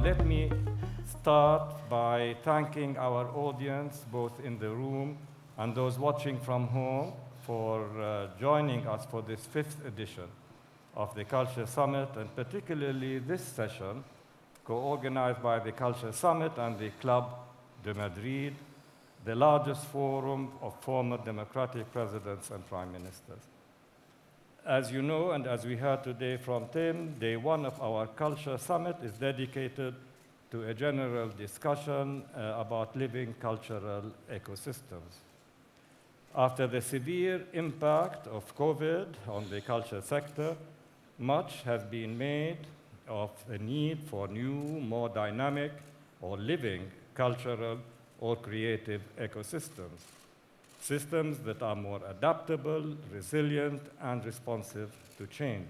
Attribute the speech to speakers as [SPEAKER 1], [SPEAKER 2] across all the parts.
[SPEAKER 1] let me start by thanking our audience, both in the room and those watching from home, for joining us for this 5th edition of the Culture Summit, and particularly this session, co-organized by the Culture Summit and the Club de Madrid, the largest forum of former democratic presidents and prime ministers. As you know, and as we heard today from Tim, day one of our Culture Summit is dedicated to a general discussion about living cultural ecosystems. After the severe impact of COVID on the culture sector, much has been made of the need for new, more dynamic or living cultural or creative ecosystems. Systems that are more adaptable, resilient, and responsive to change.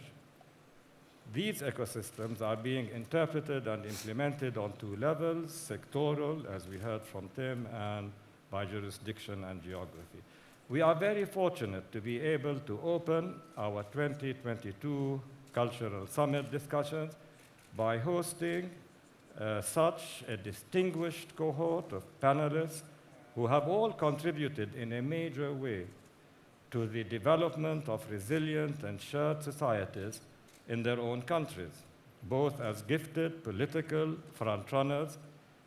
[SPEAKER 1] These ecosystems are being interpreted and implemented on 2 levels, sectoral, as we heard from Tim, and by jurisdiction and geography. We are very fortunate to be able to open our 2022 Cultural Summit discussions by hosting such a distinguished cohort of panelists who have all contributed in a major way to the development of resilient and shared societies in their own countries, both as gifted political frontrunners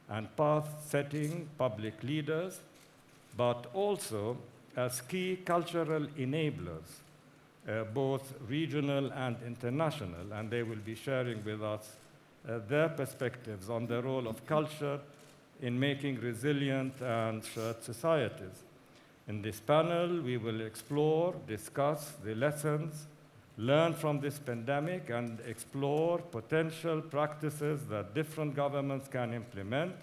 [SPEAKER 1] and path-setting public leaders, but also as key cultural enablers, both regional and international, and they will be sharing with us their perspectives on the role of culture in making resilient and shared societies. In this panel, we will explore, discuss the lessons learned from this pandemic and explore potential practices that different governments can implement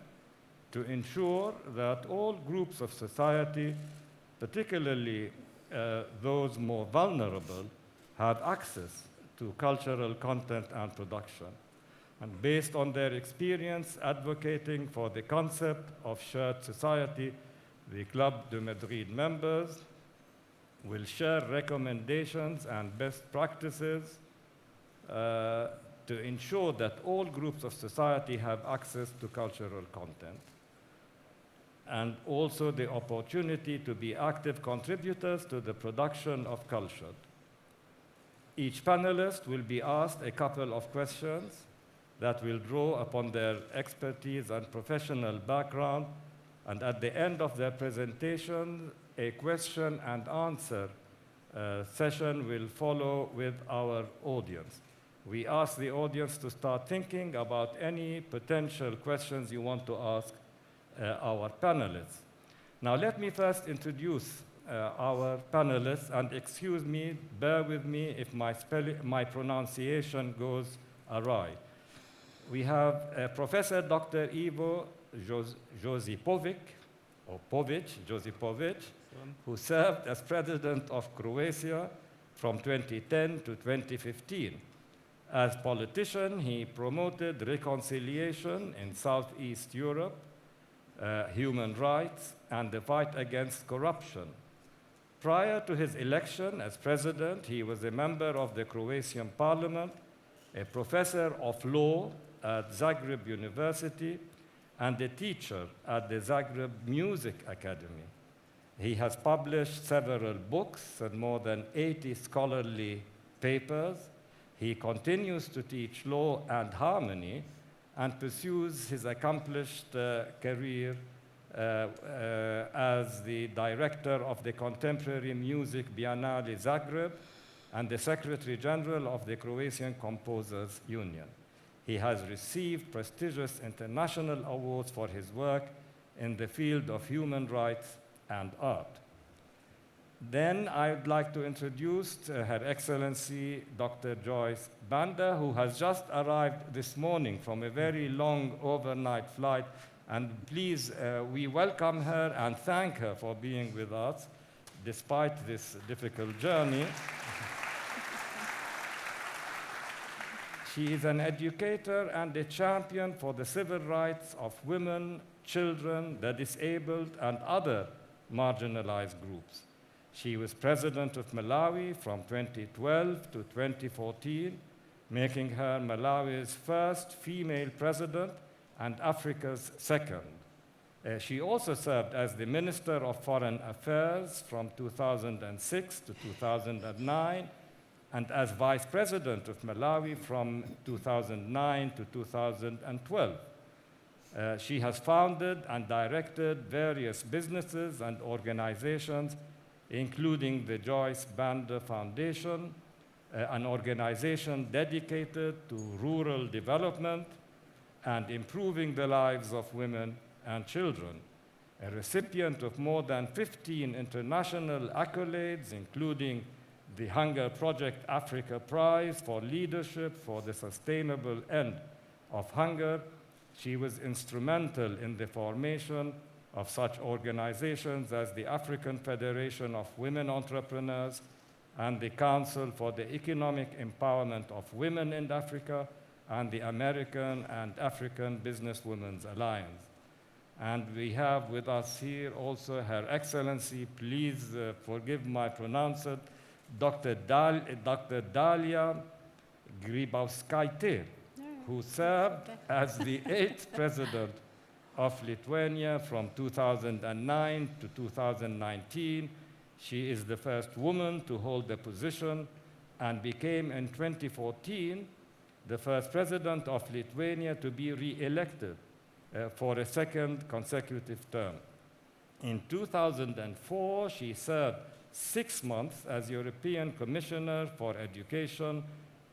[SPEAKER 1] to ensure that all groups of society, particularly those more vulnerable, have access to cultural content and production. And based on their experience advocating for the concept of shared society, the Club de Madrid members will share recommendations and best practices to ensure that all groups of society have access to cultural content, and also the opportunity to be active contributors to the production of culture. Each panelist will be asked a couple of questions that will draw upon their expertise and professional background, and at the end of their presentation, a question and answer session will follow with our audience. We ask the audience to start thinking about any potential questions you want to ask our panelists. Now, let me first introduce our panelists, and excuse me, bear with me if my pronunciation goes awry. We have Professor Dr. Ivo Josipovic, who served as president of Croatia from 2010 to 2015. As politician, he promoted reconciliation in Southeast Europe, human rights, and the fight against corruption. Prior to his election as president, he was a member of the Croatian parliament, a professor of law at Zagreb University, and a teacher at the Zagreb Music Academy. He has published several books and more than 80 scholarly papers. He continues to teach law and harmony and pursues his accomplished career as the director of the Contemporary Music Biennale Zagreb and the Secretary General of the Croatian Composers Union. He has received prestigious international awards for his work in the field of human rights and art. Then I'd like to introduce Her Excellency Dr. Joyce Banda, who has just arrived this morning from a very long overnight flight. And please, we welcome her and thank her for being with us despite this difficult journey. She is an educator and a champion for the civil rights of women, children, the disabled, and other marginalized groups. She was president of Malawi from 2012 to 2014, making her Malawi's first female president and Africa's second. She also served as the Minister of Foreign Affairs from 2006 to 2009, and as Vice President of Malawi from 2009 to 2012. She has founded and directed various businesses and organizations, including the Joyce Banda Foundation, an organization dedicated to rural development and improving the lives of women and children, a recipient of more than 15 international accolades, including the Hunger Project Africa Prize for Leadership for the Sustainable End of Hunger. She was instrumental in the formation of such organizations as the African Federation of Women Entrepreneurs and the Council for the Economic Empowerment of Women in Africa and the American and African Businesswomen's Alliance. And we have with us here also Her Excellency, please forgive my pronouncing, Dr. Dalia Grybauskaitė, who served as the 8th President of Lithuania from 2009 to 2019. She is the first woman to hold the position and became in 2014 the first President of Lithuania to be re-elected for a second consecutive term. In 2004, she served 6 months as European Commissioner for Education,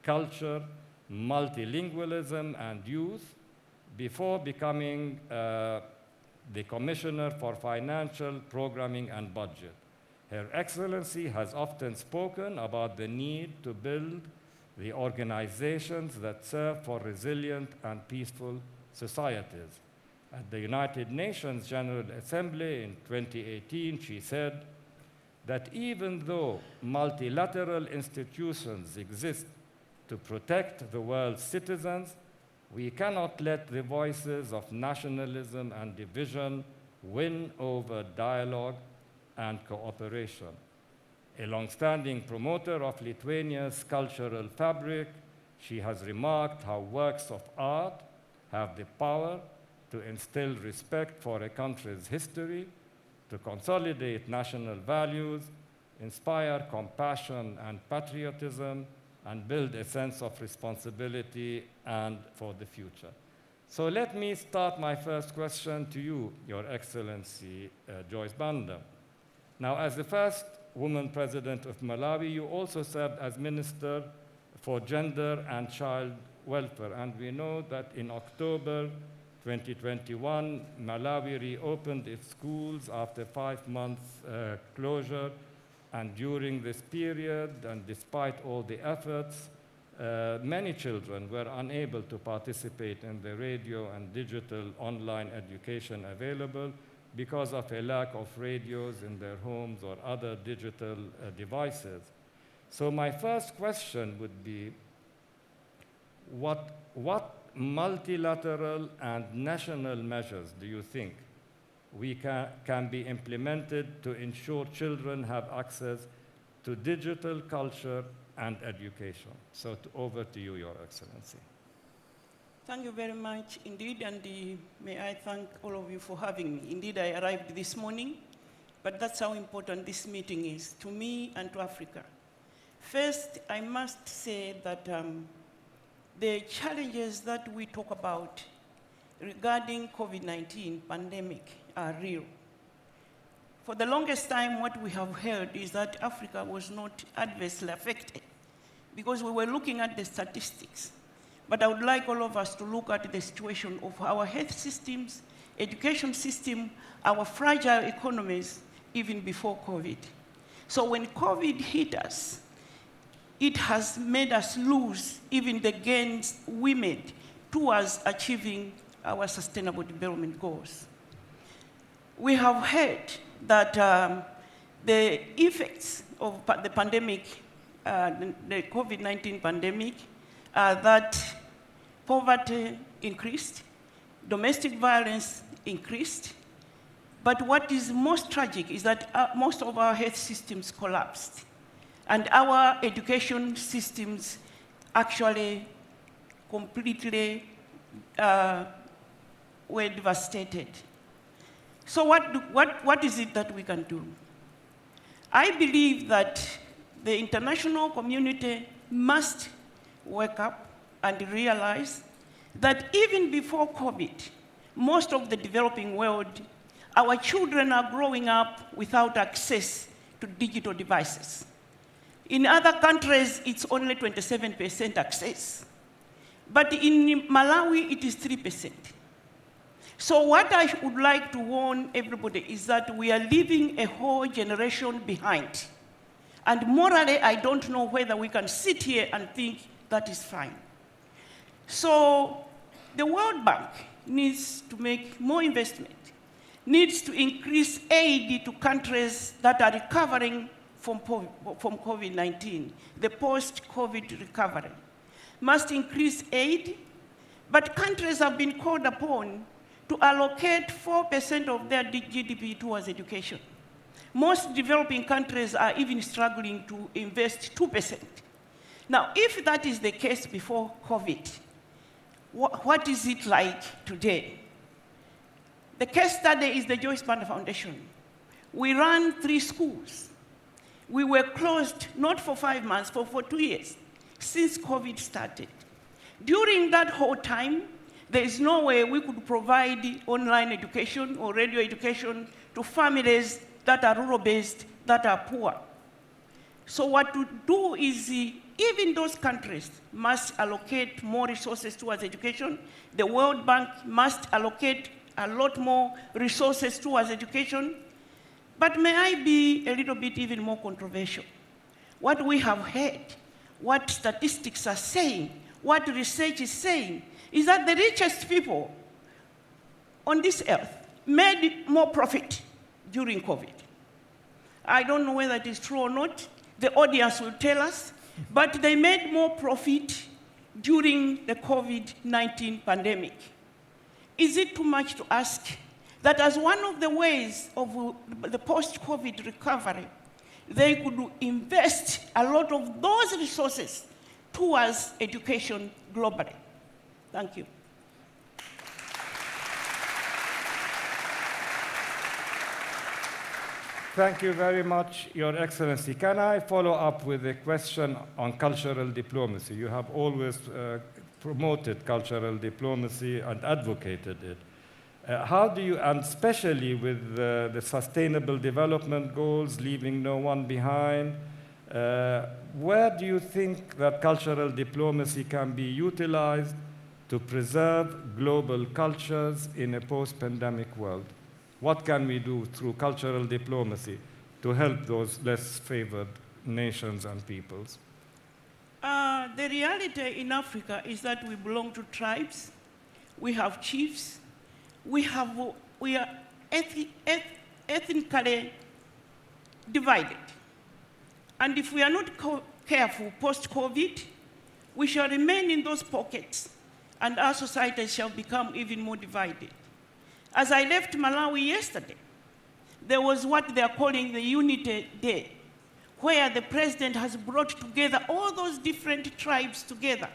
[SPEAKER 1] Culture, Multilingualism, and Youth before becoming the Commissioner for Financial Programming and Budget. Her Excellency has often spoken about the need to build the organizations that serve for resilient and peaceful societies. At the United Nations General Assembly in 2018, she said that even though multilateral institutions exist to protect the world's citizens, we cannot let the voices of nationalism and division win over dialogue and cooperation. A long-standing promoter of Lithuania's cultural fabric, she has remarked how works of art have the power to instill respect for a country's history, to consolidate national values, inspire compassion and patriotism, and build a sense of responsibility and for the future. So let me start my first question to you, Your Excellency, Joyce Banda. Now, as the first woman president of Malawi, you also served as Minister for Gender and Child Welfare, and we know that in October 2021, Malawi reopened its schools after 5 months closure, and during this period, and despite all the efforts, many children were unable to participate in the radio and digital online education available because of a lack of radios in their homes or other digital devices. So my first question would be, what multilateral and national measures do you think we can be implemented to ensure children have access to digital culture and education? So over to you, Your Excellency.
[SPEAKER 2] Thank you very much indeed, and may I thank all of you for having me. Indeed, I arrived this morning, but that's how important this meeting is to me and to Africa. First, I must say that the challenges that we talk about regarding COVID-19 pandemic are real. For the longest time, what we have heard is that Africa was not adversely affected because we were looking at the statistics. But I would like all of us to look at the situation of our health systems, education system, our fragile economies, even before COVID. So when COVID hit us, it has made us lose even the gains we made towards achieving our sustainable development goals. We have heard that the effects of the pandemic, the COVID-19 pandemic, that poverty increased, domestic violence increased, but what is most tragic is that most of our health systems collapsed, and our education systems actually completely were devastated. So what is it that we can do? I believe that the international community must wake up and realize that even before COVID, most of the developing world, our children are growing up without access to digital devices. In other countries, it's only 27% access. But in Malawi, it is 3%. So what I would like to warn everybody is that we are leaving a whole generation behind. And morally, I don't know whether we can sit here and think that is fine. So the World Bank needs to make more investment, needs to increase aid to countries that are recovering from COVID-19, the post-COVID recovery. Must increase aid, but countries have been called upon to allocate 4% of their GDP towards education. Most developing countries are even struggling to invest 2%. Now, if that is the case before COVID, what is it like today? The case study is the Joyce Banda Foundation. We ran 3 schools. We were closed not for 5 months, for 2 years, since COVID started. During that whole time, there is no way we could provide online education or radio education to families that are rural-based, that are poor. So what to do is, even those countries must allocate more resources towards education. The World Bank must allocate a lot more resources towards education. But may I be a little bit even more controversial? What we have heard, what statistics are saying, what research is saying, is that the richest people on this earth made more profit during COVID. I don't know whether it is true or not. The audience will tell us. But they made more profit during the COVID-19 pandemic. Is it too much to ask that as one of the ways of the post-COVID recovery, they could invest a lot of those resources towards education globally? Thank you.
[SPEAKER 1] Thank you very much, Your Excellency. Can I follow up with a question on cultural diplomacy? You have always promoted cultural diplomacy and advocated it. How do you, and especially with the Sustainable Development Goals, leaving no one behind, where do you think that cultural diplomacy can be utilized to preserve global cultures in a post-pandemic world? What can we do through cultural diplomacy to help those less favored nations and peoples?
[SPEAKER 2] The reality in Africa is that we belong to tribes, we have chiefs, we are ethnically divided. And if we are not careful post-COVID, we shall remain in those pockets, and our society shall become even more divided. As I left Malawi yesterday, there was what they are calling the Unity Day, where the president has brought together all those different tribes together.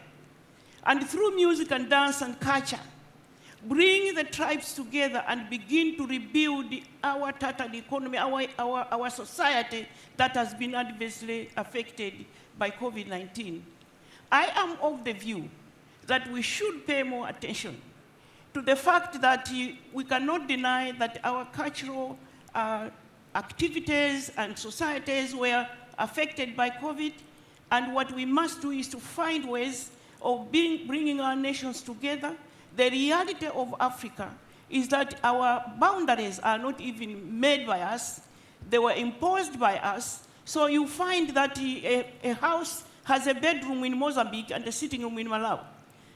[SPEAKER 2] And through music and dance and culture, bring the tribes together and begin to rebuild our tattered economy, our society that has been adversely affected by COVID-19. I am of the view that we should pay more attention to the fact that we cannot deny that our cultural activities and societies were affected by COVID, and what we must do is to find ways of bringing our nations together. The reality of Africa is that our boundaries are not even made by us, they were imposed by us. So you find that a house has a bedroom in Mozambique and a sitting room in Malawi,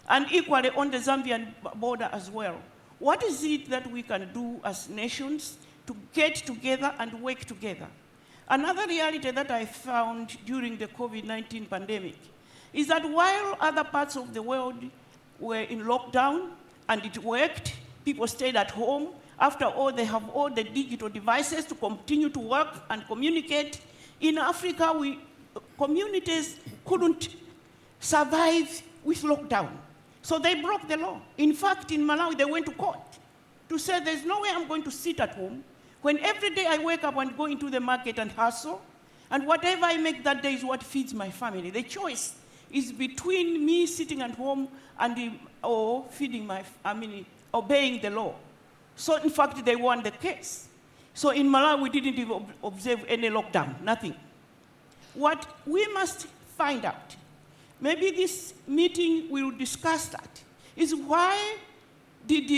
[SPEAKER 2] and equally on the Zambian border as well. What is it that we can do as nations to get together and work together? Another reality that I found during the COVID-19 pandemic is that while other parts of the world were in lockdown and it worked, people stayed at home. After all, they have all the digital devices to continue to work and communicate. In Africa, communities couldn't survive with lockdown. So they broke the law. In fact, in Malawi, they went to court to say there's no way I'm going to sit at home when every day I wake up and go into the market and hustle, and whatever I make that day is what feeds my family. The choice is between me sitting at home and or obeying the law. So in fact, they won the case. So in Malawi, we didn't even observe any lockdown, nothing. What we must find out, maybe this meeting will discuss that, is why did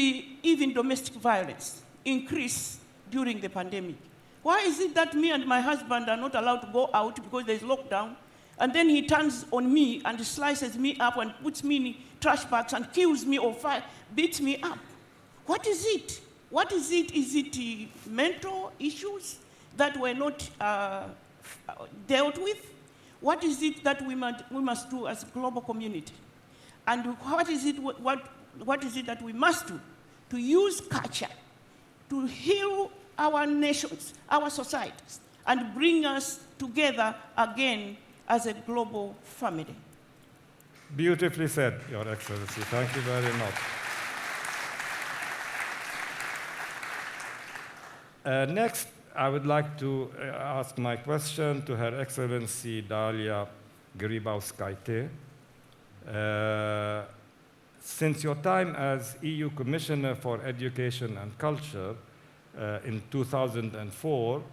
[SPEAKER 2] even domestic violence increase during the pandemic? Why is it that me and my husband are not allowed to go out because there's lockdown, and then he turns on me and slices me up and puts me in trash bags and kills me or beats me up? What is it? What is it? Is it mental issues that were not dealt with? What is it that we must do as a global community? And what is it that we must do to use culture to heal our nations, our societies, and bring us together again as a global family?
[SPEAKER 1] Beautifully said, Your Excellency. Thank you very much. Next, I would like to ask my question to Her Excellency Dalia Grybauskaitė. Since your time as EU Commissioner for Education and Culture in 2004,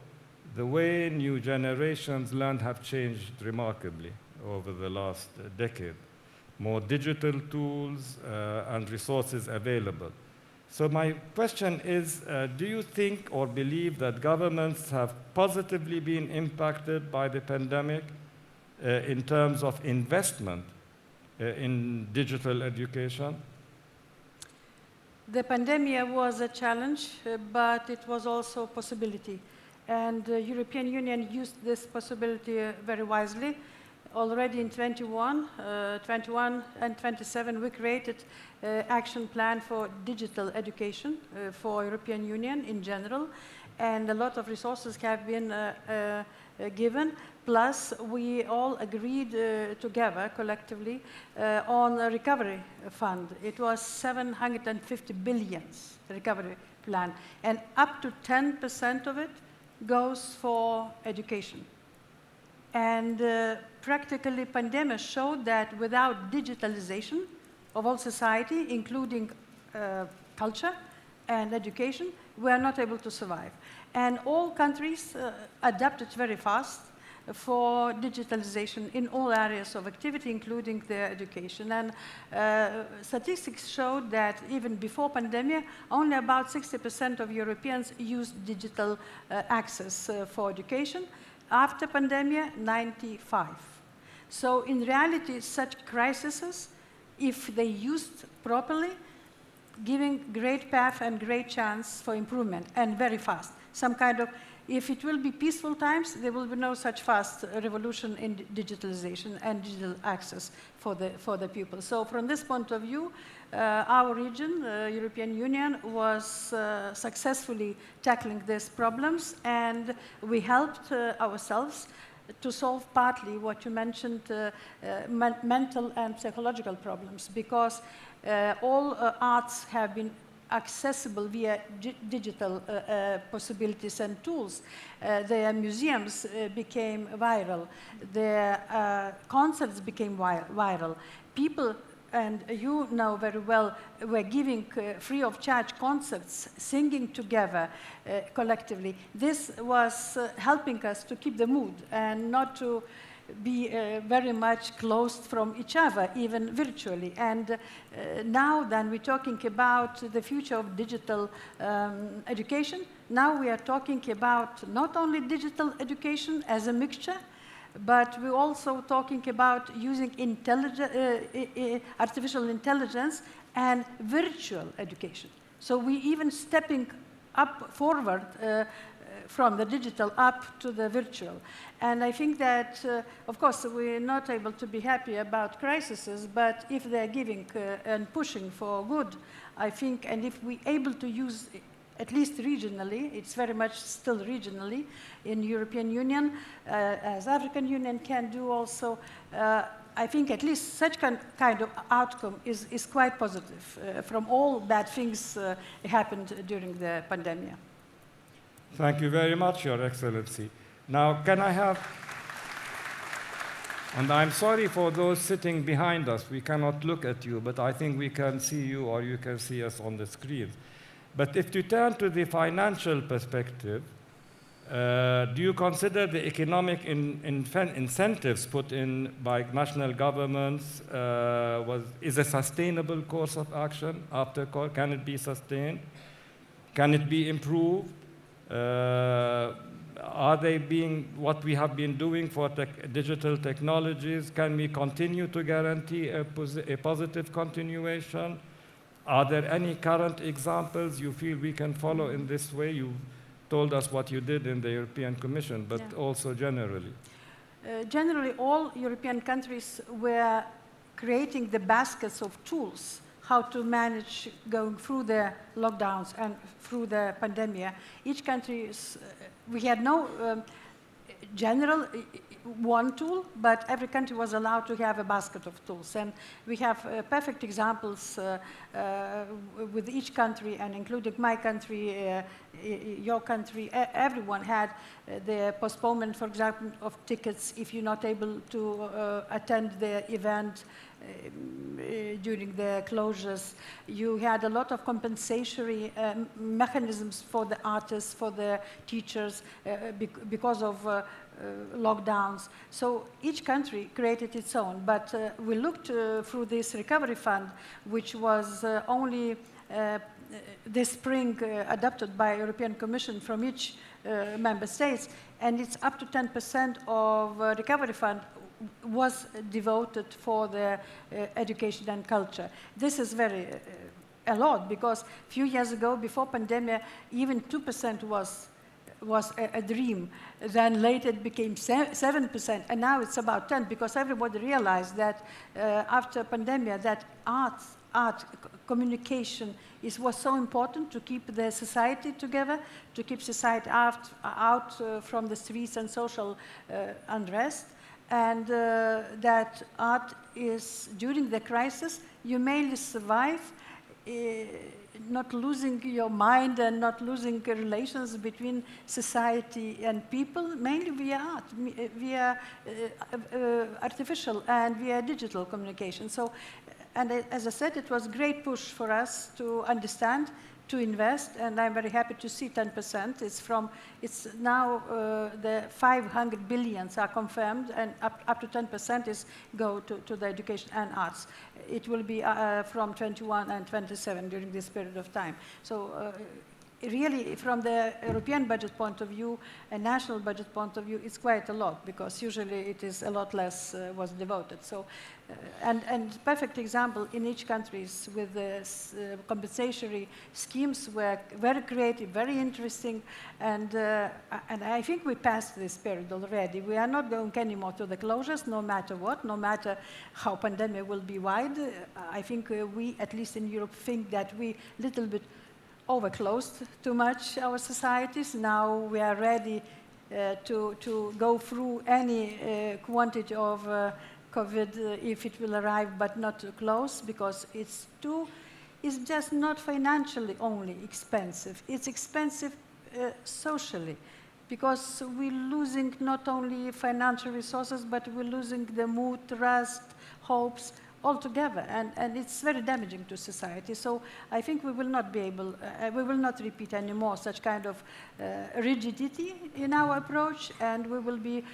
[SPEAKER 1] the way new generations learn have changed remarkably over the last decade. More digital tools and resources available. So my question is, do you think or believe that governments have positively been impacted by the pandemic in terms of investment in digital education?
[SPEAKER 3] The pandemic was a challenge, but it was also a possibility. And the European Union used this possibility very wisely. Already in 21 and 27, we created action plan for digital education for European Union in general, and a lot of resources have been given. Plus, we all agreed together, collectively, on a recovery fund. It was 750 billion recovery plan, and up to 10% of it goes for education. And practically, pandemic showed that without digitalization of all society, including culture and education, we are not able to survive. And all countries adapted very fast for digitalization in all areas of activity, including their education. And statistics showed that even before pandemic, only about 60% of Europeans used digital access for education. After pandemic, 95%. So in reality, such crises, if they used properly, giving great path and great chance for improvement, and very fast. Some kind of, if it will be peaceful times, there will be no such fast revolution in digitalization and digital access for the people. So from this point of view, our region, European Union, was successfully tackling these problems, and we helped ourselves to solve partly what you mentioned, mental and psychological problems, because all arts have been accessible via digital possibilities and tools. Their museums became viral. Their concerts became viral. People, and you know very well, were giving free of charge concerts, singing together collectively. This was helping us to keep the mood and not to be very much closed from each other, even virtually. And now then we're talking about the future of digital education. Now we are talking about not only digital education as a mixture, but we're also talking about using artificial intelligence and virtual education. So we're even stepping up forward from the digital up to the virtual. And I think that, of course, we're not able to be happy about crises, but if they're giving and pushing for good, I think, and if we're able to use, at least regionally, it's very much still regionally in European Union, as African Union can do also, I think at least such kind of outcome is quite positive from all bad things happened during the pandemic.
[SPEAKER 1] Thank you very much, Your Excellency. Now, can I have, and I'm sorry for those sitting behind us, we cannot look at you, but I think we can see you or you can see us on the screen. But if you turn to the financial perspective, do you consider the economic incentives put in by national governments is a sustainable course of action after COVID? Can it be sustained? Can it be improved? Are they being what we have been doing for digital technologies? Can we continue to guarantee a positive continuation? Are there any current examples you feel we can follow in this way? You told us what you did in the European Commission, but also generally.
[SPEAKER 3] Generally, all European countries were creating the baskets of tools how to manage going through the lockdowns and through the pandemic. Each country, we had no general one tool, but every country was allowed to have a basket of tools. And we have perfect examples with each country, and including my country, your country. Everyone had the postponement, for example, of tickets if you're not able to attend the event during the closures. You had a lot of compensatory mechanisms for the artists, for the teachers, because of lockdowns. So each country created its own, but we looked through this recovery fund, which was only this spring adopted by European Commission from each member states, and it's up to 10% of recovery fund was devoted for the education and culture. This is very a lot, because a few years ago, before pandemic, even 2% was a dream. Then later it became 7%, and now it's about 10%, because everybody realized that after pandemic, that art communication was so important to keep the society together, to keep society out from the streets and social unrest. And that art is, during the crisis, you mainly survive, not losing your mind and not losing relations between society and people, mainly via art, via artificial and via digital communication. So, and as I said, it was a great push for us to understand, to invest, and I'm very happy to see 10%. It's now the 500 billions are confirmed, and up to 10% is go to the education and arts. It will be from 21 and 27 during this period of time. So really, from the European budget point of view and national budget point of view, it's quite a lot, because usually it is a lot less was devoted. So, and perfect example in each country with the compensatory schemes were very creative, very interesting, and I think we passed this period already. We are not going anymore to the closures, no matter what, no matter how pandemic will be wide. I think we, at least in Europe, think that we little bit overclosed too much our societies. Now we are ready to go through any quantity of COVID if it will arrive, but not too close, because it's just not financially only expensive. It's expensive socially, because we're losing not only financial resources, but we're losing the mood, trust, hopes, altogether, and it's very damaging to society. So I think we will not be able, we will not repeat anymore such kind of rigidity in our approach, and we will be,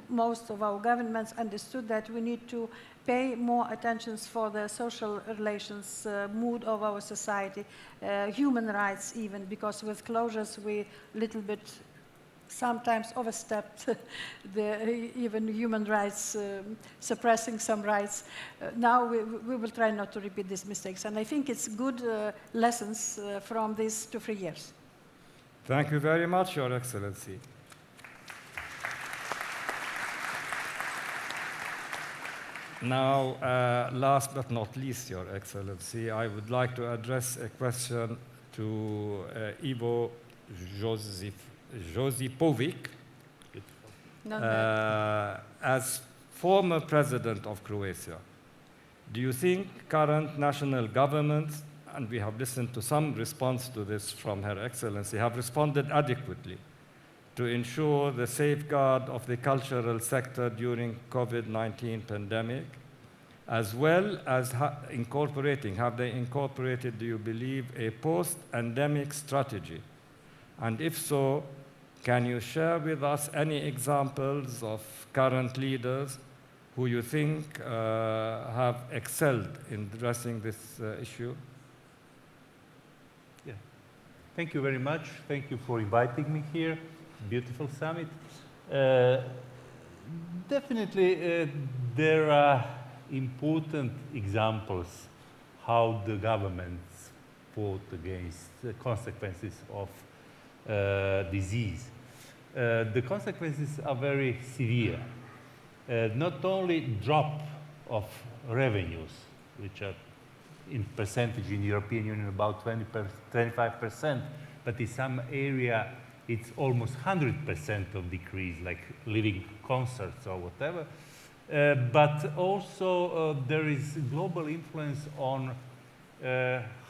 [SPEAKER 3] most of our governments understood that we need to pay more attention for the social relations, mood of our society, human rights even, because with closures we little bit sometimes overstepped even human rights, suppressing some rights. Now we will try not to repeat these mistakes, and I think it's good lessons from these 2-3 years.
[SPEAKER 1] Thank you very much, Your Excellency. Now, last but not least, Your Excellency, I would like to address a question to Ivo Josipovic. As former president of Croatia, do you think current national governments, and we have listened to some response to this from Her Excellency, have responded adequately to ensure the safeguard of the cultural sector during COVID-19 pandemic, as well as have they incorporated, do you believe, a post-endemic strategy? And if so, can you share with us any examples of current leaders who you think have excelled in addressing this issue?
[SPEAKER 4] Yeah. Thank you very much. Thank you for inviting me here. Beautiful summit. Definitely, there are important examples how the governments fought against the consequences of disease. The consequences are very severe. Not only drop of revenues, which are in percentage in the European Union about 25%, but in some area it's almost 100% of decrease, like living concerts or whatever. But also there is global influence on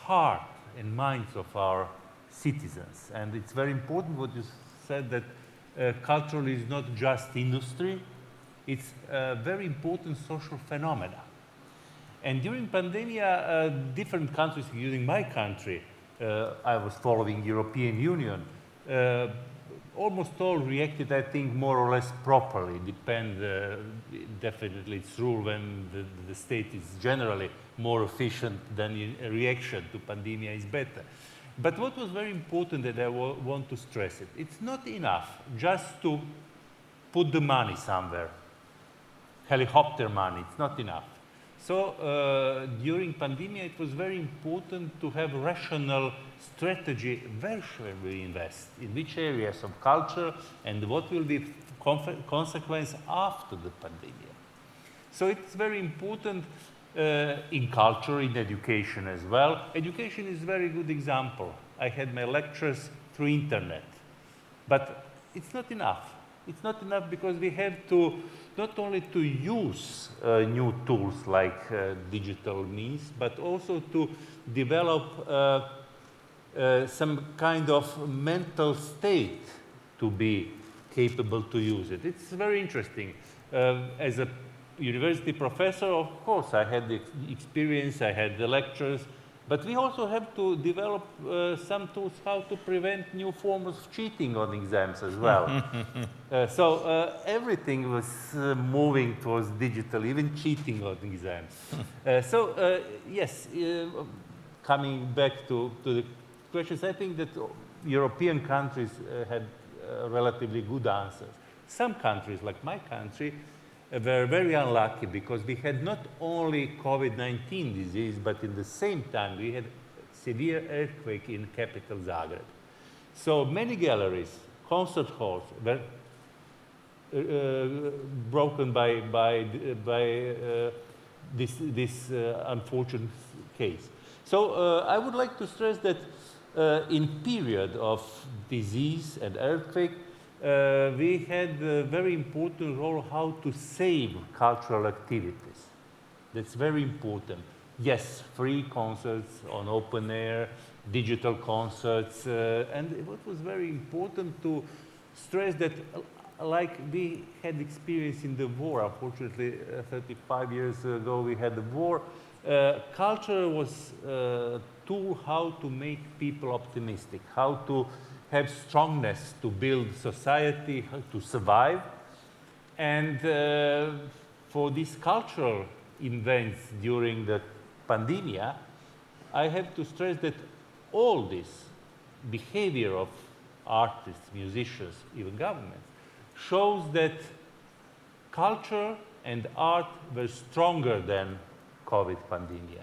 [SPEAKER 4] heart and minds of our citizens. And it's very important what you said, that culture is not just industry, it's a very important social phenomena. And during pandemic, different countries, including my country, I was following European Union, almost all reacted, I think, more or less properly. Definitely it's true when the state is generally more efficient than a reaction to pandemic is better. But what was very important that I want to stress it, it's not enough just to put the money somewhere, helicopter money, it's not enough. So during pandemic, it was very important to have rational strategy where should we invest, in which areas of culture, and what will be consequence after the pandemic. So it's very important in culture, in education as well. Education is a very good example. I had my lectures through internet, but it's not enough. It's not enough because we have to not only to use new tools like digital means, but also to develop some kind of mental state to be capable to use it. It's very interesting. As a university professor, of course, I had the experience, I had the lectures, but we also have to develop some tools how to prevent new forms of cheating on exams as well. So everything was moving towards digital, even cheating on exams. Yes, coming back to the questions, I think that European countries had relatively good answers. Some countries, like my country, were very unlucky because we had not only COVID-19 disease, but in the same time we had severe earthquake in capital Zagreb. So many galleries, concert halls were broken by this unfortunate case. So I would like to stress that in period of disease and earthquake, we had a very important role how to save cultural activities. That's very important. Yes, free concerts on open air, digital concerts, and what was very important to stress that, like we had experience in the war, unfortunately 35 years ago we had the war, culture was a tool how to make people optimistic, how to have strongness to build society, to survive. And for these cultural events during the pandemic, I have to stress that all this behavior of artists, musicians, even governments, shows that culture and art were stronger than COVID pandemic.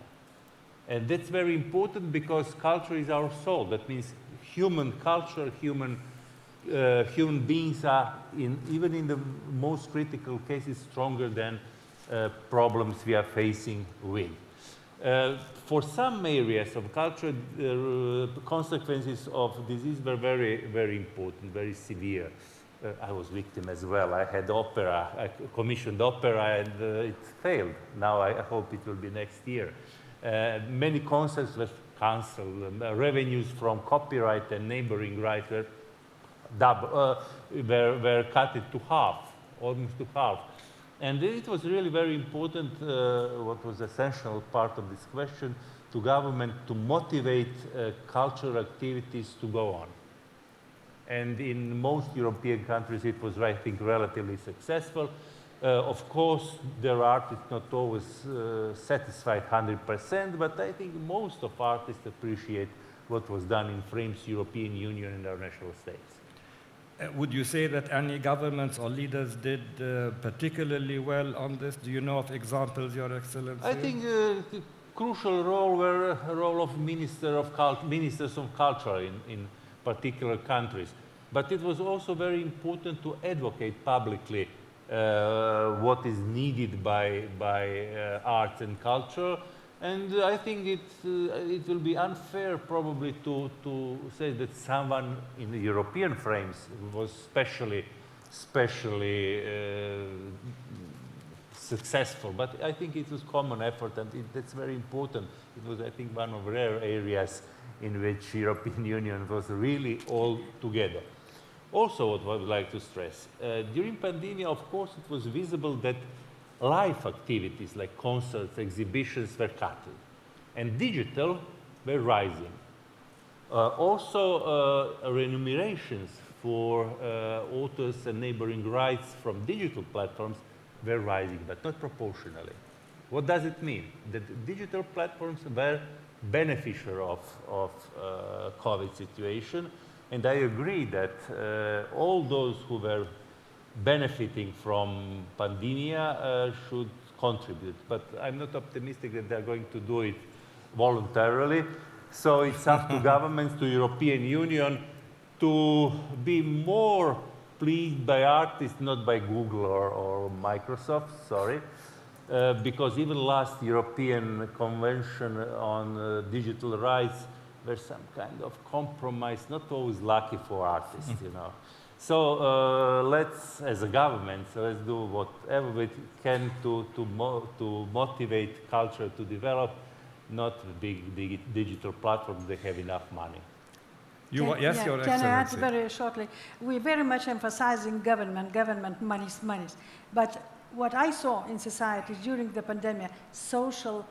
[SPEAKER 4] And that's very important because culture is our soul. That means human culture, human beings are, even in the most critical cases, stronger than problems we are facing with. For some areas of culture, the consequences of disease were very, very important, very severe. I was victim as well. I had opera, I commissioned opera, and it failed. Now I hope it will be next year. Many concerts were cancelled. Revenues from copyright and neighboring rights were cut to half, almost to half. And it was really very important, what was essential part of this question, to government to motivate cultural activities to go on. And in most European countries, it was, I think, relatively successful. Of course, there are artists not always satisfied 100%, but I think most of artists appreciate what was done in Frame's European Union and our national states.
[SPEAKER 1] Would you say that any governments or leaders did particularly well on this? Do you know of examples, Your Excellency?
[SPEAKER 4] I think the crucial role were a role of ministers of culture in particular countries. But it was also very important to advocate publicly what is needed by arts and culture. And I think it will be unfair probably to say that someone in the European frames was especially successful. But I think it was common effort, and that's very important. It was, I think, one of rare areas in which European Union was really all together. Also, what I would like to stress, during pandemic, of course, it was visible that live activities like concerts, exhibitions were cut, and digital were rising. Also, remunerations for authors and neighboring rights from digital platforms were rising, but not proportionally. What does it mean? That digital platforms were beneficiary of COVID situation, and I agree that all those who were benefiting from pandemia should contribute, but I'm not optimistic that they're going to do it voluntarily. So it's up to governments, to European Union, to be more pleased by artists, not by Google or Microsoft, sorry. Because even last European Convention on Digital Rights were some kind of compromise, not always lucky for artists, you know. So let's, as a government, let's do whatever we can to motivate culture to develop, not big digital platforms that have enough money.
[SPEAKER 1] Yes, Your Excellency.
[SPEAKER 3] Can I add very shortly? We're very much emphasizing government, monies. But what I saw in society during the pandemic, social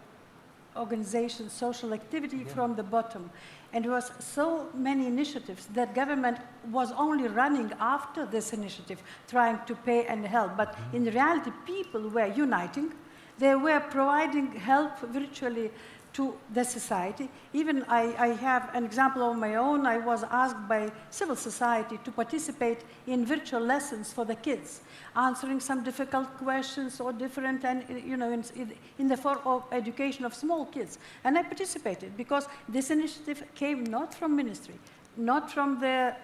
[SPEAKER 3] organization, social activity from the bottom. And there was so many initiatives that government was only running after this initiative, trying to pay and help. But in reality, people were uniting. They were providing help virtually to the society. Even I have an example of my own. I was asked by civil society to participate in virtual lessons for the kids, answering some difficult questions or different, and you know, in the form of education of small kids. And I participated because this initiative came not from ministry, not from the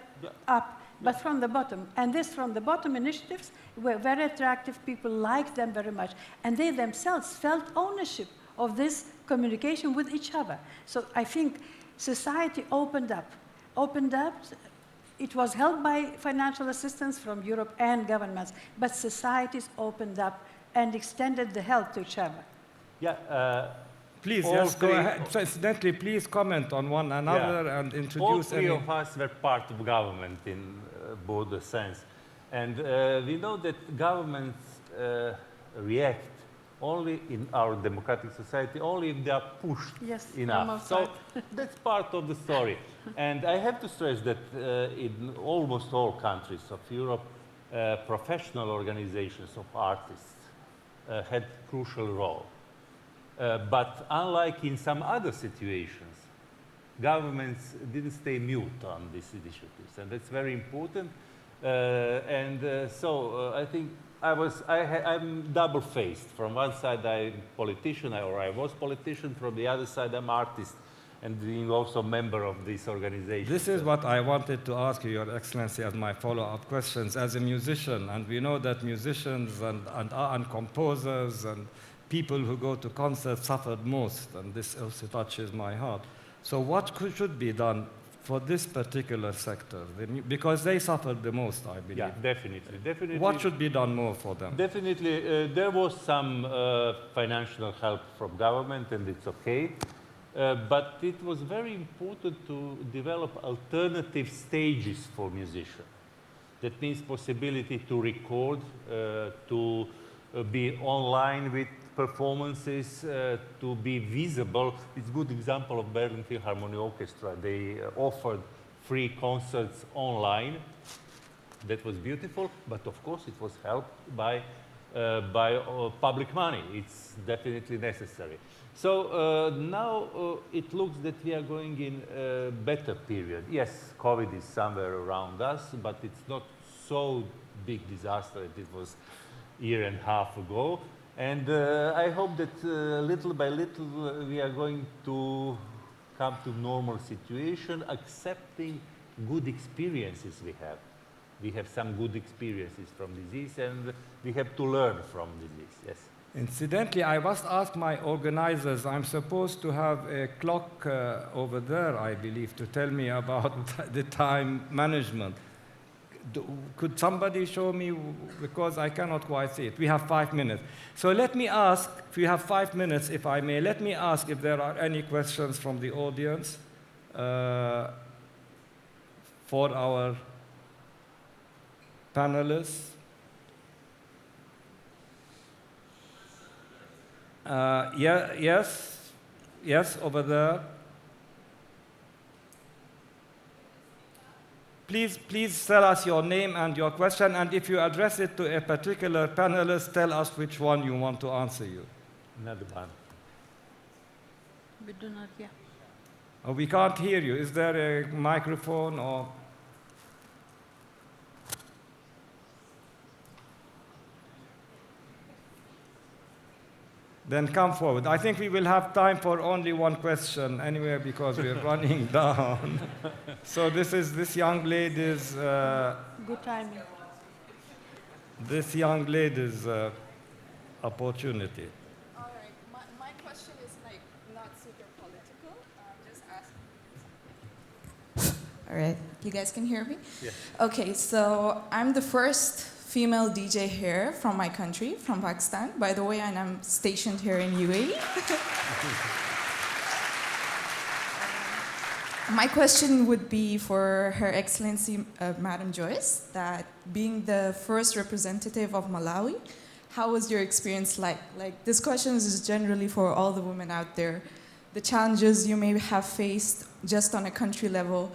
[SPEAKER 3] up, but from the bottom. And this from the bottom initiatives were very attractive. People liked them very much. And they themselves felt ownership of this communication with each other. So I think society opened up. It was helped by financial assistance from Europe and governments, but societies opened up and extended the help to each other.
[SPEAKER 4] Yeah.
[SPEAKER 1] Please, yes, go ahead. So incidentally, please comment on one another and introduce.
[SPEAKER 4] All three of us were part of government in broader sense. And we know that governments react only in our democratic society, only if they are pushed enough. So that's part of the story. And I have to stress that in almost all countries of Europe, professional organizations of artists had a crucial role. But unlike in some other situations, governments didn't stay mute on these initiatives, and that's very important. So I think I'm double-faced. From one side, I'm politician, or I was politician. From the other side, I'm artist, and being also a member of this organization.
[SPEAKER 1] This is what I wanted to ask you, Your Excellency, as my follow-up questions. As a musician, and we know that musicians and composers and people who go to concerts suffered most, and this also touches my heart. So what should be done for this particular sector? Because they suffered the most, I believe.
[SPEAKER 4] Yeah, definitely. Definitely.
[SPEAKER 1] What should be done more for them?
[SPEAKER 4] Definitely, there was some financial help from government, and it's okay. But it was very important to develop alternative stages for musicians. That means possibility to record, to be online with performances, to be visible. It's a good example of Berlin Philharmonic Orchestra. They offered free concerts online. That was beautiful, but of course it was helped by public money. It's definitely necessary. So now it looks that we are going in a better period. Yes, COVID is somewhere around us, but it's not so big disaster as it was a year and a half ago. And I hope that little by little we are going to come to normal situation, accepting good experiences we have. We have some good experiences from disease, and we have to learn from disease, yes.
[SPEAKER 1] Incidentally, I must ask my organizers, I'm supposed to have a clock over there, I believe, to tell me about the time management. Could somebody show me, because I cannot quite see it. We have 5 minutes. So let me ask, if you have 5 minutes, if I may, let me ask if there are any questions from the audience for our panelists. Yes, over there. Please tell us your name and your question, and if you address it to a particular panelist, tell us which one you want to answer you.
[SPEAKER 4] Another one.
[SPEAKER 3] We do not hear.
[SPEAKER 1] Oh, we can't hear you. Is there a microphone or? Then come forward. I think we will have time for only one question anyway, because we're running down. So this young lady's...
[SPEAKER 3] Good timing.
[SPEAKER 1] This young lady's opportunity.
[SPEAKER 5] All right. My question is like not super political. Just asking. All right. You guys can hear me?
[SPEAKER 4] Yes.
[SPEAKER 5] Okay. So I'm the first female DJ here from my country, from Pakistan, by the way, and I'm stationed here in UAE. My question would be for Her Excellency, Madam Joyce, that being the first representative of Malawi, how was your experience like? Like, this question is generally for all the women out there. The challenges you may have faced just on a country level,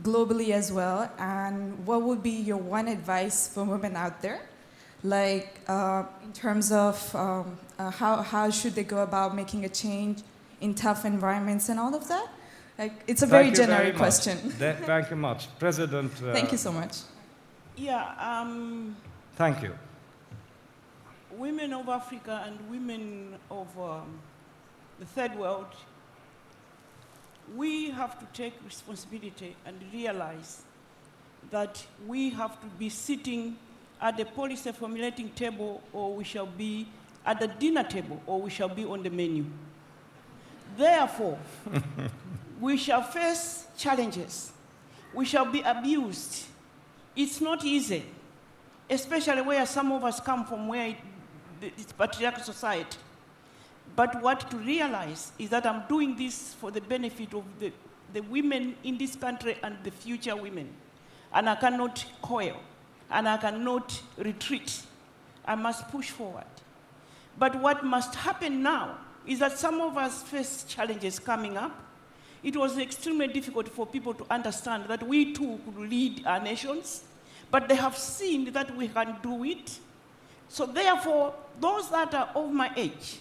[SPEAKER 5] globally as well, and what would be your one advice for women out there, like in terms of how should they go about making a change in tough environments and all of that? Like, it's a very generic question.
[SPEAKER 1] Thank you much, President.
[SPEAKER 5] Thank you so much.
[SPEAKER 2] Yeah.
[SPEAKER 1] Thank you.
[SPEAKER 2] Women of Africa and women of the third world, we have to take responsibility and realize that we have to be sitting at the policy formulating table, or we shall be at the dinner table, or we shall be on the menu. Therefore, we shall face challenges. We shall be abused. It's not easy, especially where some of us come from, where it's patriarchal society. But what to realize is that I'm doing this for the benefit of the women in this country and the future women. And I cannot coil, and I cannot retreat. I must push forward. But what must happen now is that some of us face challenges coming up. It was extremely difficult for people to understand that we too could lead our nations, but they have seen that we can do it. So therefore, those that are of my age,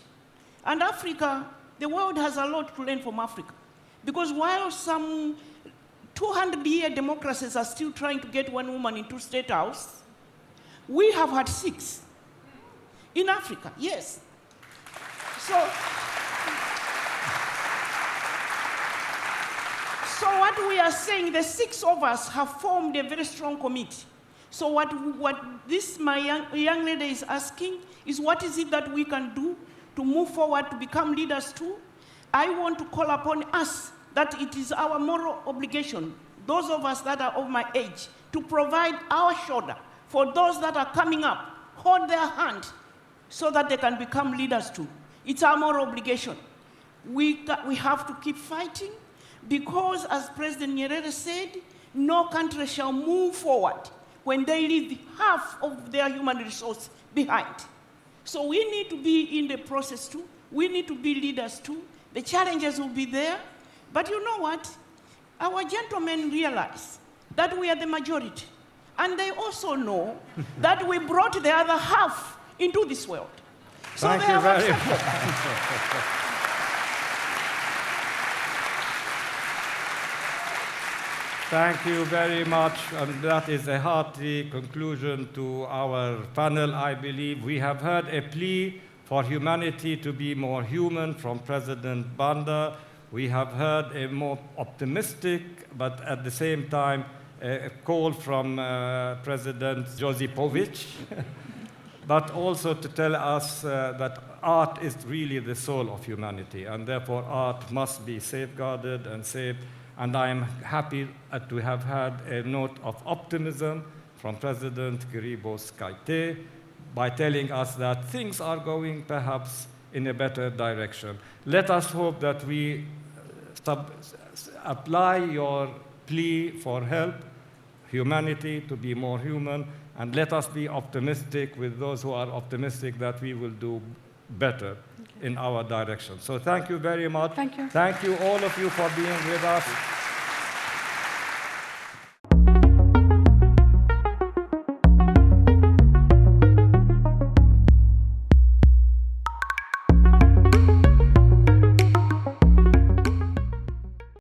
[SPEAKER 2] and Africa, the world has a lot to learn from Africa. Because while some 200-year democracies are still trying to get one woman into State House, we have had 6 in Africa, yes. So what we are saying, the 6 of us have formed a very strong committee. So what this my young lady is asking is, what is it that we can do to move forward, to become leaders too? I want to call upon us that it is our moral obligation those of us that are of my age, to provide our shoulder for those that are coming up, hold their hand so that they can become leaders too. It's our moral obligation. We have to keep fighting because, as President Nyerere said, no country shall move forward when they leave half of their human resource behind. So we need to be in the process too. We need to be leaders too. The challenges will be there. But you know what? Our gentlemen realize that we are the majority. And they also know that we brought the other half into this world. So
[SPEAKER 1] Thank
[SPEAKER 2] they
[SPEAKER 1] you
[SPEAKER 2] have
[SPEAKER 1] very
[SPEAKER 2] accepted.
[SPEAKER 1] Thank you very much. And that is a hearty conclusion to our panel, I believe. We have heard a plea for humanity to be more human from President Banda. We have heard a more optimistic, but at the same time, a call from President Josipovic, but also to tell us that art is really the soul of humanity, and therefore art must be safeguarded and saved. And I am happy to have had a note of optimism from President Grybauskaitė by telling us that things are going perhaps in a better direction. Let us hope that we apply your plea for help, humanity to be more human, and let us be optimistic with those who are optimistic that we will do better in our direction. So thank you very much.
[SPEAKER 3] Thank you.
[SPEAKER 1] Thank you all of you for being with us.